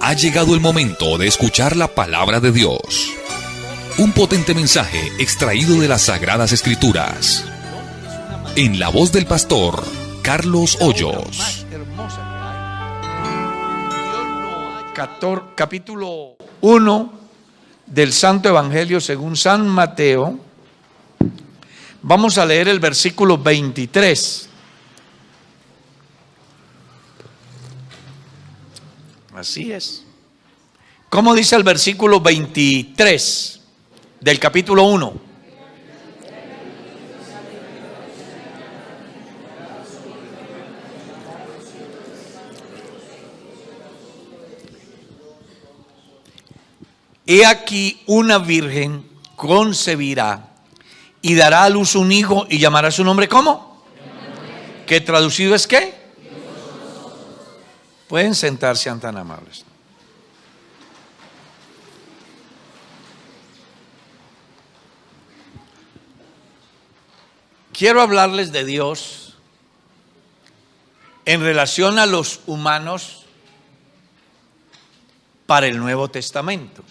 Ha llegado el momento de escuchar la palabra de Dios. Un potente mensaje extraído de las Sagradas Escrituras. En la voz del pastor Carlos Hoyos. Capítulo 1 del Santo Evangelio según San Mateo. Vamos a leer el versículo 23. Así es. ¿Cómo dice el versículo 23 del capítulo 1? He aquí una virgen concebirá y dará a luz un hijo y llamará su nombre ¿cómo? ¿Qué traducido es qué? Pueden sentarse, sean tan amables. Quiero hablarles de Dios en relación a los humanos para el Nuevo Testamento.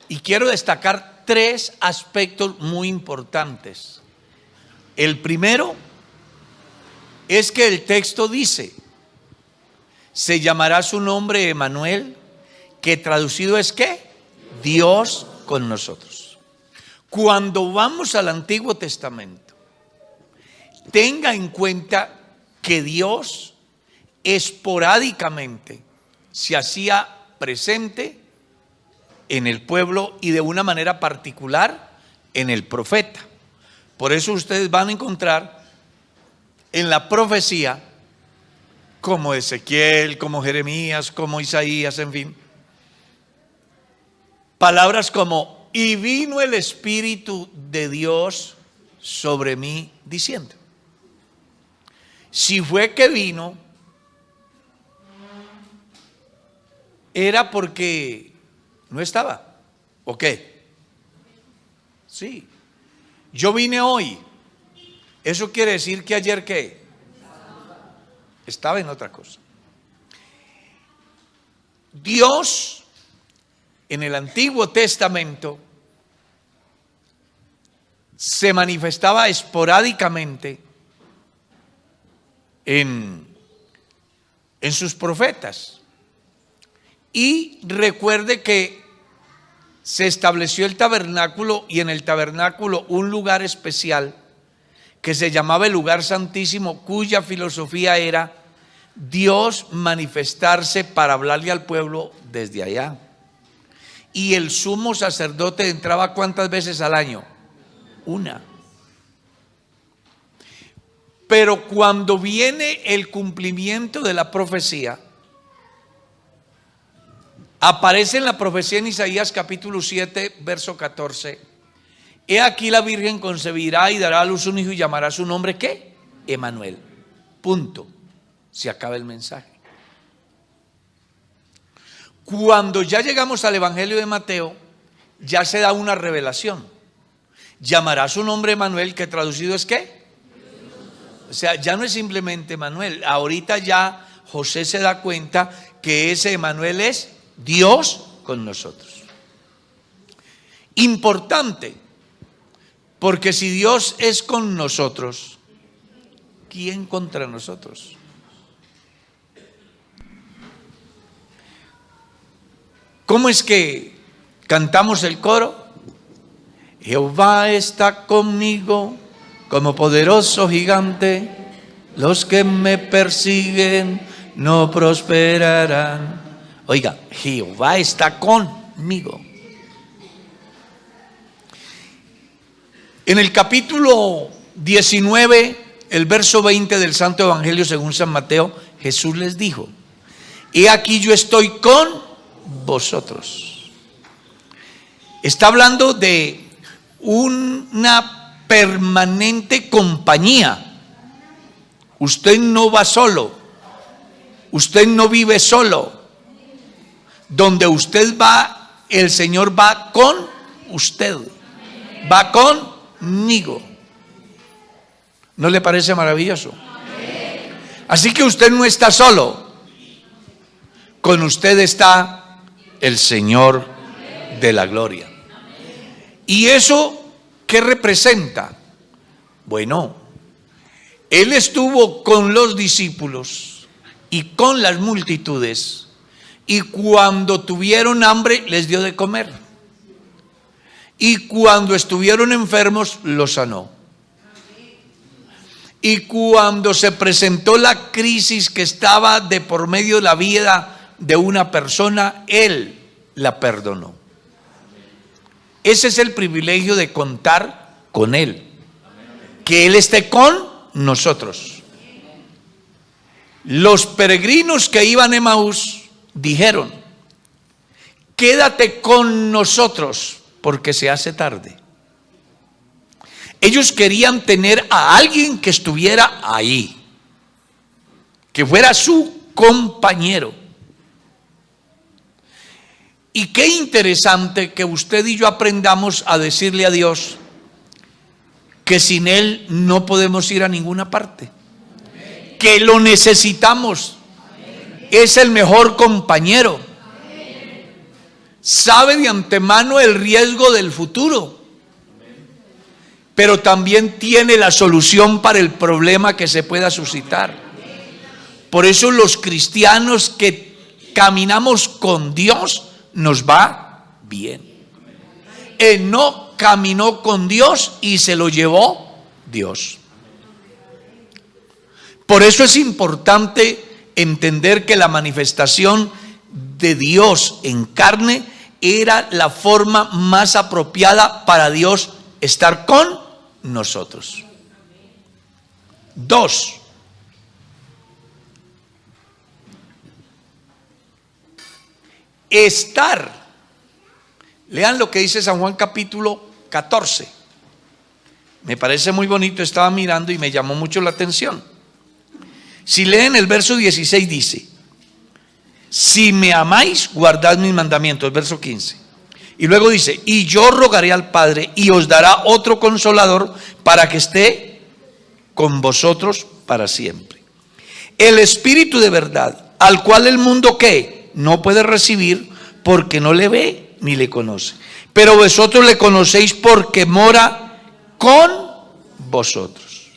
Y quiero destacar tres aspectos muy importantes. El primero es que el texto dice: se llamará su nombre Emanuel, que traducido es ¿qué? Dios con nosotros. Cuando vamos al Antiguo Testamento, tenga en cuenta que Dios esporádicamente se hacía presente en el pueblo y de una manera particular en el profeta. Por eso ustedes van a encontrar en la profecía, como Ezequiel, como Jeremías, como Isaías, en fin, palabras como: y vino el Espíritu de Dios sobre mí, diciendo. Si fue que vino, era porque no estaba, ¿o qué? Sí. Yo vine hoy. Eso quiere decir que ayer ¿qué? Estaba en otra cosa. Dios en el Antiguo Testamento se manifestaba esporádicamente en sus profetas. Y recuerde que se estableció el tabernáculo, y en el tabernáculo un lugar especial que se llamaba el lugar santísimo, cuya filosofía era Dios manifestarse para hablarle al pueblo desde allá. Y el sumo sacerdote entraba ¿cuántas veces al año? Una. Pero cuando viene el cumplimiento de la profecía, aparece en la profecía en Isaías capítulo 7, verso 14. He aquí la virgen concebirá y dará a luz un hijo y llamará su nombre ¿qué? Emanuel. Punto. Se acaba el mensaje. Cuando ya llegamos al Evangelio de Mateo, ya se da una revelación. Llamará su nombre Emanuel, que traducido es ¿qué? O sea, ya no es simplemente Emanuel. Ahorita ya José se da cuenta que ese Emanuel es Dios con nosotros. Importante, porque si Dios es con nosotros, ¿quién contra nosotros? ¿Cómo es que cantamos el coro? Jehová está conmigo como poderoso gigante, los que me persiguen no prosperarán. Oiga, Jehová está conmigo. En el capítulo 19, el verso 20 del Santo Evangelio según San Mateo, Jesús les dijo: he aquí yo estoy con vosotros. Está hablando de una permanente compañía. Usted no va solo, usted no vive solo. Donde usted va, el Señor va con usted, va conmigo. ¿No le parece maravilloso? Así que usted no está solo, con usted está el Señor de la gloria. ¿Y eso qué representa? Bueno, Él estuvo con los discípulos y con las multitudes, y cuando tuvieron hambre les dio de comer, y cuando estuvieron enfermos los sanó, y cuando se presentó la crisis que estaba de por medio de la vida de una persona, Él la perdonó. Ese es el privilegio de contar con Él, que Él esté con nosotros. Los peregrinos que iban a Emaús dijeron: quédate con nosotros porque se hace tarde. Ellos querían tener a alguien que estuviera ahí, que fuera su compañero. Y qué interesante que usted y yo aprendamos a decirle a Dios que sin Él no podemos ir a ninguna parte, que lo necesitamos, es el mejor compañero, sabe de antemano el riesgo del futuro, pero también tiene la solución para el problema que se pueda suscitar. Por eso los cristianos que caminamos con Dios nos va bien. Enoc caminó con Dios y se lo llevó Dios. Por eso es importante entender que la manifestación de Dios en carne era la forma más apropiada para Dios estar con nosotros. 2. Estar. Lean lo que dice San Juan capítulo 14. Me parece muy bonito, estaba mirando y me llamó mucho la atención. Si leen el verso 16 dice: si me amáis, guardad mis mandamientos, verso 15. Y luego dice: y yo rogaré al Padre y os dará otro consolador para que esté con vosotros para siempre. El Espíritu de verdad, al cual el mundo ¿qué? No puede recibir porque no le ve ni le conoce. Pero vosotros le conocéis porque mora con vosotros.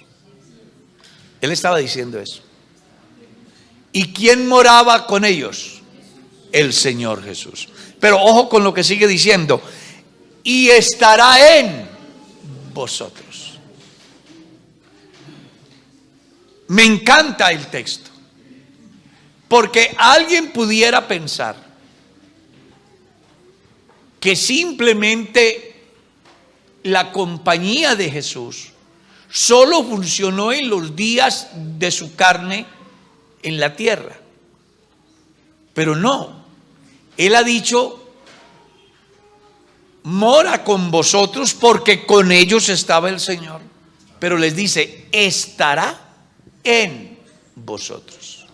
Él estaba diciendo eso. ¿Y quién moraba con ellos? El Señor Jesús. Pero ojo con lo que sigue diciendo: y estará en vosotros. Me encanta el texto, porque alguien pudiera pensar que simplemente la compañía de Jesús solo funcionó en los días de su carne en la tierra. Pero no, Él ha dicho: mora con vosotros, porque con ellos estaba el Señor. Pero les dice: estará en vosotros.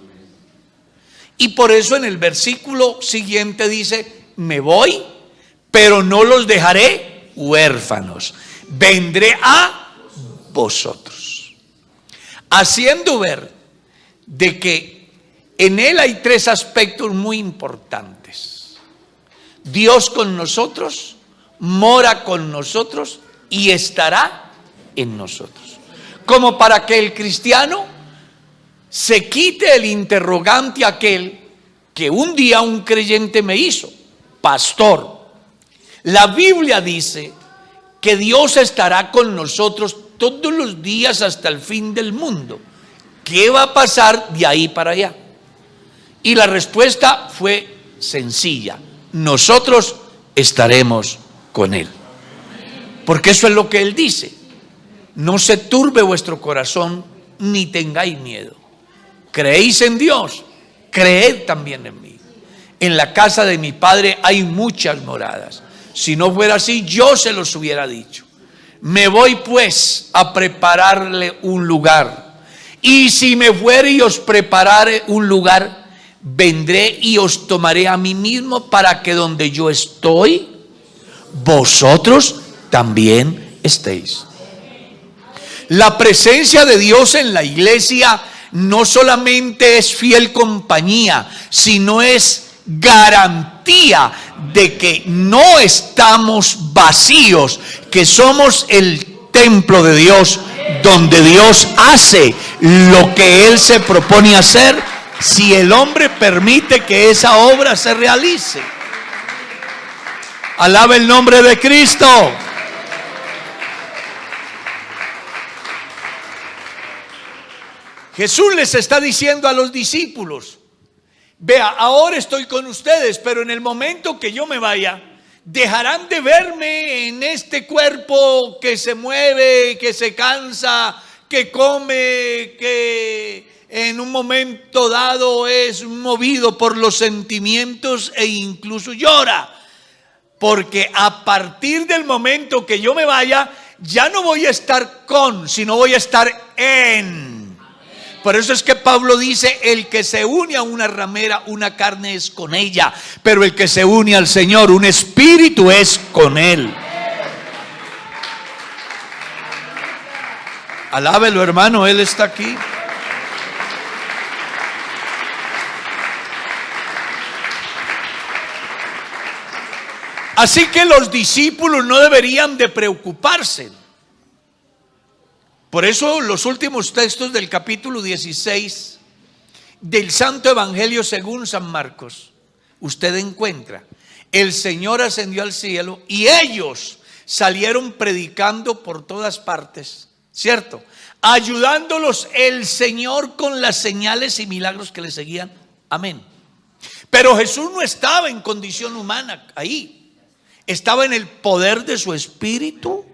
Y por eso en el versículo siguiente dice: me voy, pero no los dejaré huérfanos, vendré a vosotros. Haciendo ver de que en Él hay 3 aspectos muy importantes: Dios con nosotros, mora con nosotros y estará en nosotros. Como para que el cristiano se quite el interrogante aquel que un día un creyente me hizo: pastor, la Biblia dice que Dios estará con nosotros todos los días hasta el fin del mundo. ¿Qué va a pasar de ahí para allá? Y la respuesta fue sencilla: nosotros estaremos con Él. Porque eso es lo que Él dice: no se turbe vuestro corazón, ni tengáis miedo. ¿Creéis en Dios? Creed también en mí. En la casa de mi Padre hay muchas moradas. Si no fuera así, yo se los hubiera dicho. Me voy pues a prepararle un lugar. Y si me fuere y os preparare un lugar, vendré y os tomaré a mí mismo, para que donde yo estoy, vosotros también estéis. La presencia de Dios en la iglesia no solamente es fiel compañía, sino es garantía de que no estamos vacíos, que somos el templo de Dios, donde Dios hace lo que Él se propone hacer, si el hombre permite que esa obra se realice. Alaba el nombre de Cristo. Jesús les está diciendo a los discípulos: vea, ahora estoy con ustedes, pero en el momento que yo me vaya, dejarán de verme en este cuerpo que se mueve, que se cansa, que come, que en un momento dado es movido por los sentimientos e incluso llora. Porque a partir del momento que yo me vaya, ya no voy a estar con, sino voy a estar en. Por eso es que Pablo dice: el que se une a una ramera, una carne es con ella, pero el que se une al Señor, un espíritu es con Él. Alábelo, hermano, Él está aquí. Así que los discípulos no deberían de preocuparse. Por eso los últimos textos del capítulo 16 del Santo Evangelio según San Marcos, usted encuentra: el Señor ascendió al cielo y ellos salieron predicando por todas partes, ¿cierto? Ayudándolos el Señor con las señales y milagros que le seguían. Amén. Pero Jesús no estaba en condición humana ahí, estaba en el poder de su Espíritu.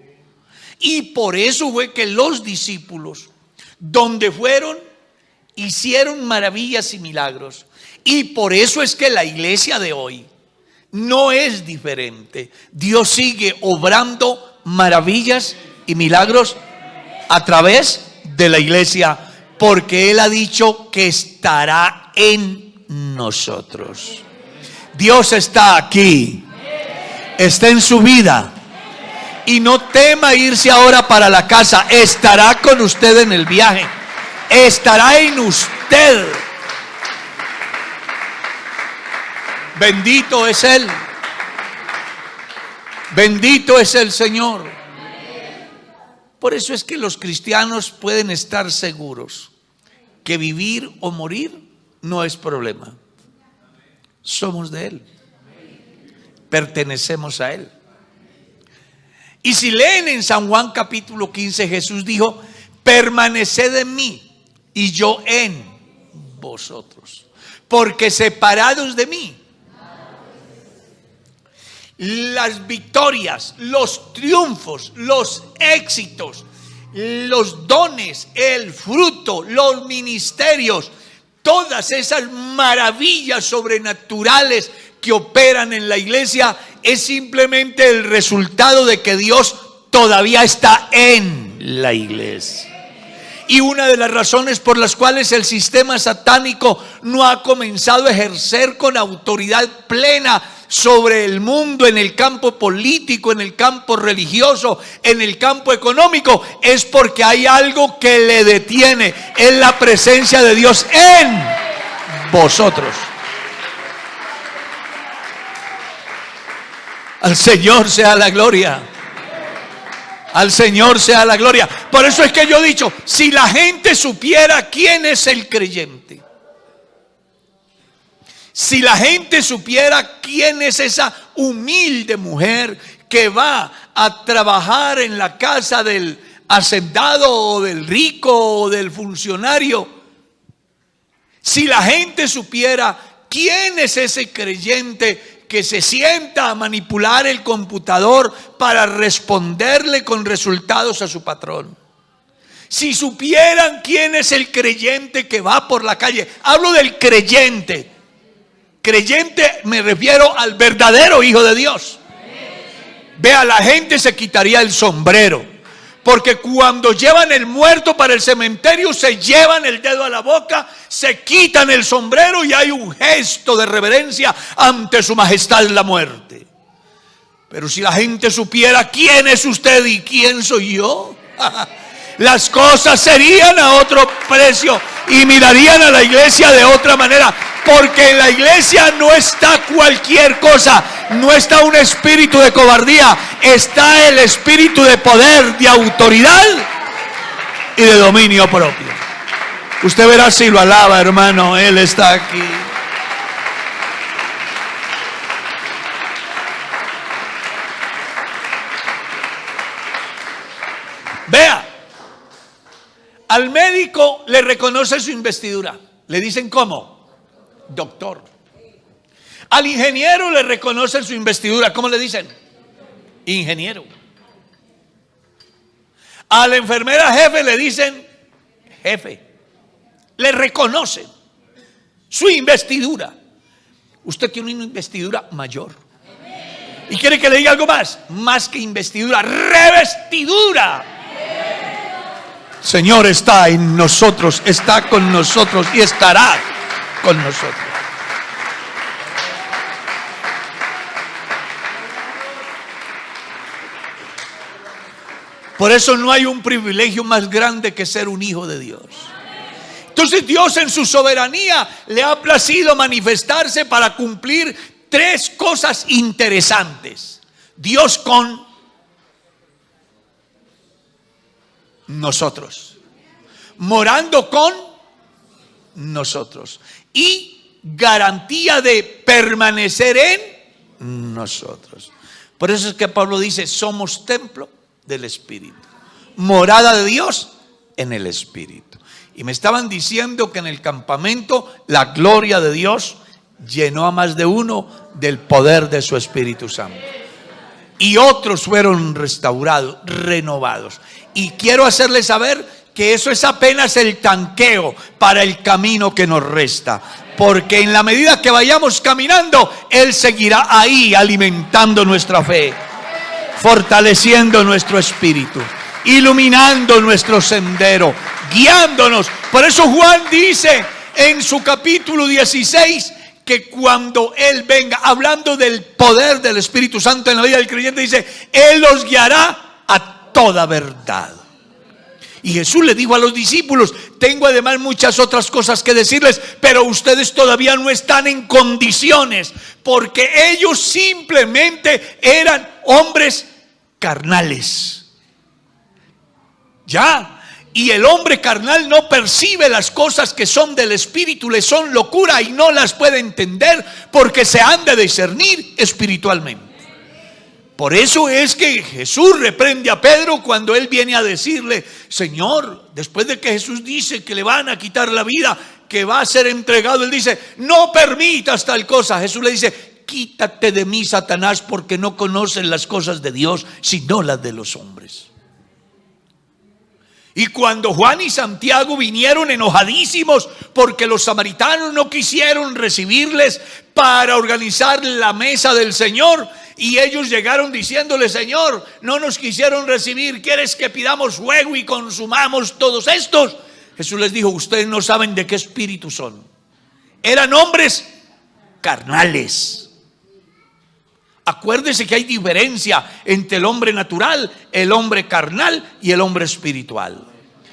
Y por eso fue que los discípulos, donde fueron, hicieron maravillas y milagros. Y por eso es que la iglesia de hoy no es diferente. Dios sigue obrando maravillas y milagros a través de la iglesia, porque Él ha dicho que estará en nosotros. Dios está aquí, está en su vida. Y no tema irse ahora para la casa. Estará con usted en el viaje. Estará en usted. Bendito es Él. Bendito es el Señor. Por eso es que los cristianos pueden estar seguros que vivir o morir no es problema. Somos de Él. Pertenecemos a Él. Y si leen en San Juan capítulo 15, Jesús dijo: permaneced en mí y yo en vosotros, porque separados de mí, las victorias, los triunfos, los éxitos, los dones, el fruto, los ministerios, todas esas maravillas sobrenaturales que operan en la iglesia, es simplemente el resultado de que Dios todavía está en la iglesia. Y una de las razones por las cuales el sistema satánico no ha comenzado a ejercer con autoridad plena sobre el mundo, en el campo político, en el campo religioso, en el campo económico, es porque hay algo que le detiene: es la presencia de Dios en vosotros. Al Señor sea la gloria. Al Señor sea la gloria. Por eso es que yo he dicho: si la gente supiera quién es el creyente, si la gente supiera quién es esa humilde mujer que va a trabajar en la casa del hacendado o del rico o del funcionario, si la gente supiera quién es ese creyente que se sienta a manipular el computador para responderle con resultados a su patrón, si supieran quién es el creyente que va por la calle, hablo del creyente, creyente me refiero al verdadero Hijo de Dios. Vea, la gente se quitaría el sombrero, porque cuando llevan el muerto para el cementerio, se llevan el dedo a la boca, se quitan el sombrero y hay un gesto de reverencia ante su majestad la muerte. Pero si la gente supiera quién es usted y quién soy yo, las cosas serían a otro precio y mirarían a la iglesia de otra manera. Porque en la iglesia no está cualquier cosa, no está un espíritu de cobardía, está el espíritu de poder, de autoridad y de dominio propio. Usted verá si lo alaba, hermano, Él está aquí. Vea, al médico le reconoce su investidura. Le dicen ¿cómo? Doctor. Al ingeniero le reconocen su investidura. ¿Cómo le dicen? Ingeniero. A la enfermera jefe le dicen jefe. Le reconocen su investidura. Usted tiene una investidura mayor. ¿Y quiere que le diga algo más? Más que investidura, revestidura. Señor está en nosotros, está con nosotros y estará con nosotros. Por eso no hay un privilegio más grande que ser un hijo de Dios. Entonces Dios en su soberanía le ha placido manifestarse para cumplir tres cosas interesantes. Dios con nosotros, morando con nosotros y garantía de permanecer en nosotros. Por eso es que Pablo dice: somos templo del Espíritu, morada de Dios en el Espíritu. Y me estaban diciendo que en el campamento la gloria de Dios llenó a más de uno del poder de su Espíritu Santo. Y otros fueron restaurados, renovados. Y quiero hacerles saber que eso es apenas el tanqueo para el camino que nos resta. Porque en la medida que vayamos caminando, Él seguirá ahí alimentando nuestra fe, fortaleciendo nuestro espíritu, iluminando nuestro sendero, guiándonos. Por eso Juan dice en su capítulo 16 que cuando Él venga, hablando del poder del Espíritu Santo en la vida del creyente, dice: Él los guiará a toda verdad. Y Jesús le dijo a los discípulos: tengo además muchas otras cosas que decirles, pero ustedes todavía no están en condiciones, porque ellos simplemente eran hombres carnales. Ya. Y el hombre carnal no percibe las cosas que son del Espíritu, le son locura y no las puede entender, porque se han de discernir espiritualmente. Por eso es que Jesús reprende a Pedro cuando él viene a decirle: Señor, después de que Jesús dice que le van a quitar la vida, que va a ser entregado, él dice: no permitas tal cosa. Jesús le dice: quítate de mí, Satanás, porque no conoces las cosas de Dios, sino las de los hombres. Y cuando Juan y Santiago vinieron enojadísimos porque los samaritanos no quisieron recibirles para organizar la mesa del Señor, y ellos llegaron diciéndole: Señor, no nos quisieron recibir, ¿quieres que pidamos fuego y consumamos todos estos? Jesús les dijo: ustedes no saben de qué espíritu son. Eran hombres carnales. Acuérdese que hay diferencia entre el hombre natural, el hombre carnal y el hombre espiritual.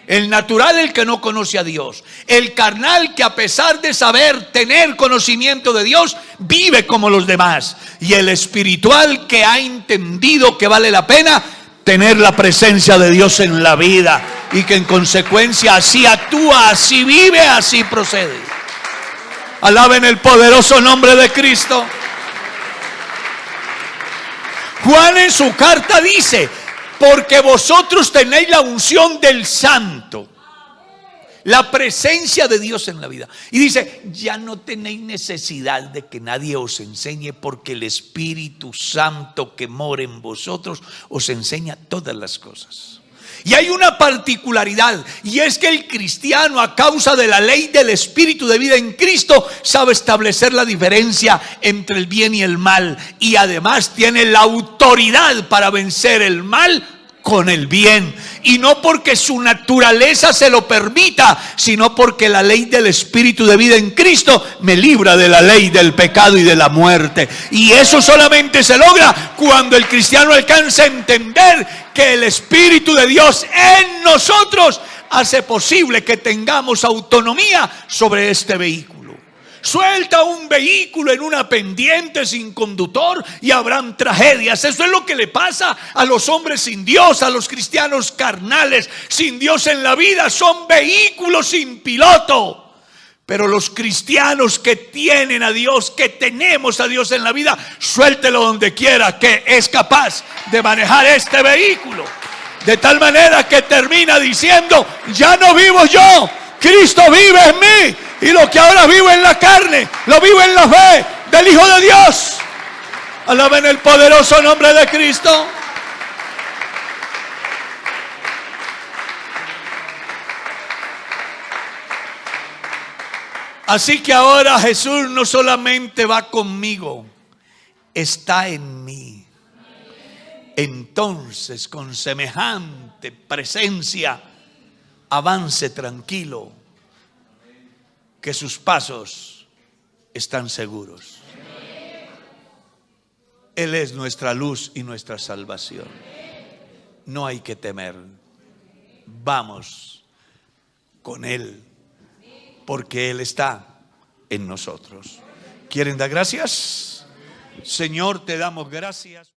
El natural, el que no conoce a Dios. El carnal, que a pesar de saber, tener conocimiento de Dios, vive como los demás. Y el espiritual, que ha entendido que vale la pena tener la presencia de Dios en la vida, y que en consecuencia así actúa, así vive, así procede. Alaben el poderoso nombre de Cristo. Juan en su carta dice: porque vosotros tenéis la unción del Santo, la presencia de Dios en la vida. Y dice: ya no tenéis necesidad de que nadie os enseñe, porque el Espíritu Santo que mora en vosotros os enseña todas las cosas. Y hay una particularidad, y es que el cristiano, a causa de la ley del Espíritu de vida en Cristo, sabe establecer la diferencia entre el bien y el mal, y además tiene la autoridad para vencer el mal con el bien, y no porque su naturaleza se lo permita, sino porque la ley del Espíritu de vida en Cristo me libra de la ley del pecado y de la muerte. Y eso solamente se logra cuando el cristiano alcanza a entender que el Espíritu de Dios en nosotros hace posible que tengamos autonomía sobre este vehículo. Suelta un vehículo en una pendiente sin conductor y habrán tragedias. Eso es lo que le pasa a los hombres sin Dios, a los cristianos carnales sin Dios en la vida. Son vehículos sin piloto. Pero los cristianos que tienen a Dios, que tenemos a Dios en la vida, suéltelo donde quiera, que es capaz de manejar este vehículo. De tal manera que termina diciendo: ya no vivo yo, Cristo vive en mí. Y lo que ahora vivo en la carne, lo vivo en la fe del Hijo de Dios. Alaben el poderoso nombre de Cristo. Así que ahora Jesús no solamente va conmigo, está en mí. Entonces, con semejante presencia, avance tranquilo, que sus pasos están seguros. Él es nuestra luz y nuestra salvación. No hay que temer. Vamos con Él, porque Él está en nosotros. ¿Quieren dar gracias? Señor, te damos gracias.